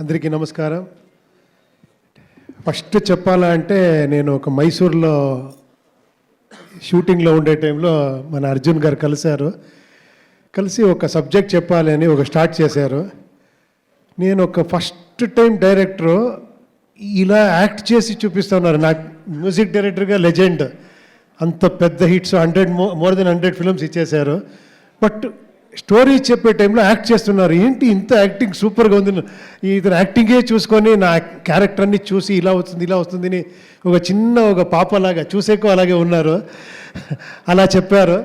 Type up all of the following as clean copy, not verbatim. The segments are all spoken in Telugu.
అందరికీ నమస్కారం. ఫస్ట్ చెప్పాలంటే నేను ఒక మైసూర్లో షూటింగ్లో ఉండే టైంలో మన అర్జున్ గారు కలిసి ఒక సబ్జెక్ట్ చెప్పాలి అని ఒక స్టార్ట్ చేశారు. నేను ఒక ఫస్ట్ టైం డైరెక్టరు ఇలా యాక్ట్ చేసి చూపిస్తున్నారు. నాకు మ్యూజిక్ డైరెక్టర్గా లెజెండ్, అంత పెద్ద హిట్స్ మోర్ దెన్ 100 ఫిల్మ్స్ ఇచ్చేశారు. బట్ స్టోరీ చెప్పే టైంలో యాక్ట్ చేస్తున్నారు. ఏంటి ఇంత యాక్టింగ్ సూపర్గా ఉంది, ఇతను యాక్టింగే చూసుకొని నా క్యారెక్టర్ని చూసి ఇలా వస్తుంది అని ఒక పాపలాగా చూసేకో అలాగే ఉన్నారు. అలా చెప్పారు.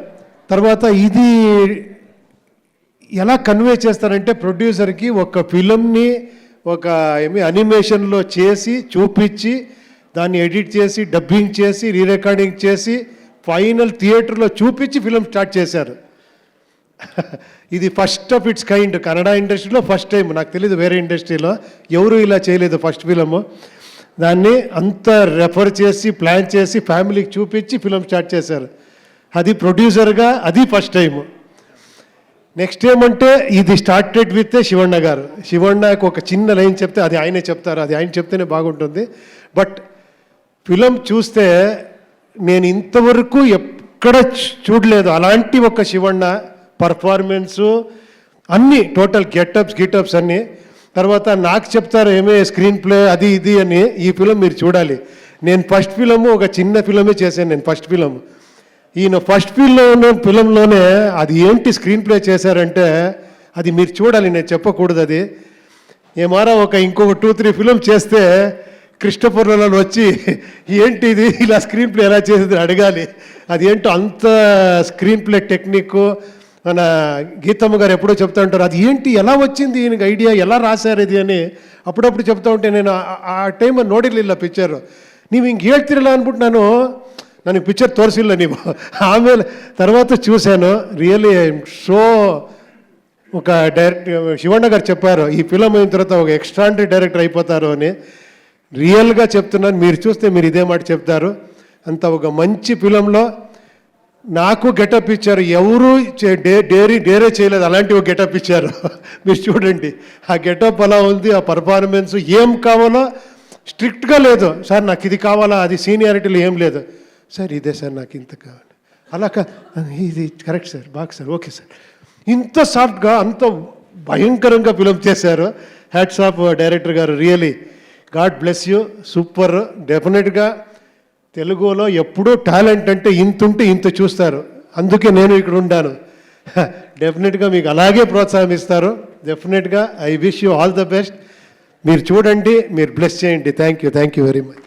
తర్వాత ఇది ఎలా కన్వే చేస్తారంటే ప్రొడ్యూసర్కి ఒక ఫిలంని అనిమేషన్లో చేసి చూపించి దాన్ని ఎడిట్ చేసి డబ్బింగ్ చేసి రీరికార్డింగ్ చేసి ఫైనల్ థియేటర్లో చూపించి ఫిలం స్టార్ట్ చేశారు. ఇది first of it's kind. Kannada ఇండస్ట్రీలో ఫస్ట్ టైం, నాకు తెలీదు వేరే ఇండస్ట్రీలో ఎవరు ఇలా చేయలేదు. ఫస్ట్ ఫిలము దాన్ని అంత రెఫర్ చేసి ప్లాన్ చేసి ఫ్యామిలీకి చూపించి ఫిలం స్టార్ట్ చేశారు. అది ప్రొడ్యూసర్గా అది ఫస్ట్ టైము. నెక్స్ట్ ఏమంటే ఇది స్టార్టెడ్ విత్ శివಣ್ణ గారు. శివಣ್ಣకు ఒక చిన్న లైన్ చెప్తే అది ఆయనే చెప్తారు, అది ఆయన చెప్తేనే బాగుంటుంది. బట్ ఫిలం చూస్తే నేను ఇంతవరకు ఎక్కడ చూడలేదు అలాంటి ఒక శివಣ್ణ పర్ఫార్మెన్సు అన్నీ టోటల్ గెటప్స్ అన్నీ. తర్వాత నాకు చెప్తారు ఏమే స్క్రీన్ ప్లే అది ఇది అని. ఈ ఫిలం మీరు చూడాలి. నేను ఫస్ట్ ఫిలము ఒక చిన్న ఫిలమే చేశాను. నేను ఫస్ట్ ఫిలం ఈయన ఫస్ట్ ఫిలంలోనే అది ఏంటి స్క్రీన్ ప్లే చేశారంటే అది మీరు చూడాలి, నేను చెప్పకూడదు. అది ఏమారా ఇంకొక 2-3 ఫిలం చేస్తే క్రిస్టోఫర్లలో వచ్చి ఏంటి ఇది ఇలా స్క్రీన్ ప్లే ఎలా చేసేది అడగాలి. అది ఏంటో అంత స్క్రీన్ ప్లే టెక్నిక్. మన గీతమ్మ గారు ఎప్పుడో చెప్తా ఉంటారు, అది ఏంటి ఎలా వచ్చింది ఈయనకి ఐడియా, ఎలా రాశారు ఇది అని అప్పుడప్పుడు చెప్తా ఉంటే నేను ಆ ಟೈಮ್ ನೋಡಿರಲಿಲ್ಲ ಪಿಕ್ಚರು. ನೀವು ಹಿಂಗೆ ಹೇಳ್ತಿರಲ್ಲ ಅಂದ್ಬಿಟ್ಟು ನನಗೆ ಪಿಕ್ಚರ್ ತೋರಿಸಿಲ್ಲ ನೀವು. ಆಮೇಲೆ తర్వాత చూశాను. రియల్లీ షో ఒక డైరెక్ట్ శివಣ್ణ గారు చెప్పారు ఈ ఫిలం అయిన తర్వాత ఒక ఎక్స్ట్రాండరీ డైరెక్టర్ అయిపోతారు అని. రియల్గా చెప్తున్నాను, మీరు చూస్తే మీరు ఇదే మాట చెప్తారు. అంత ఒక మంచి ఫిలంలో నాకు గెటప్ ఇచ్చారు. ఎవరు డేరే చేయలేదు అలాంటి ఒక గెటప్ ఇచ్చారు. మీరు చూడండి ఆ గెటప్ అలా ఉంది. ఆ పర్ఫార్మెన్స్ ఏం కావాలో స్ట్రిక్ట్గా లేదు. సార్ నాకు ఇది కావాలా, అది సీనియారిటీలో ఏం లేదు. సార్ ఇదే సార్ నాకు ఇంత కావాలి, అలా ఇది కరెక్ట్ సార్, బాగా సార్, ఓకే సార్. ఇంత సాఫ్ట్గా అంత భయంకరంగా ఫిలం చేశారు. హ్యాట్స్ ఆఫ్ డైరెక్టర్ గారు. Really God bless you. Super. డెఫినెట్గా తెలుగులో ఎప్పుడూ టాలెంట్ అంటే ఇంతుంటే ఇంత చూస్తారు. అందుకే నేను ఇక్కడ ఉన్నాను. డెఫినెట్గా మీకు అలాగే ప్రోత్సాహం ఇస్తారు. డెఫినెట్గా I wish you all the best. మీరు చూడండి, మీరు బ్లెస్ చేయండి. Thank you very much.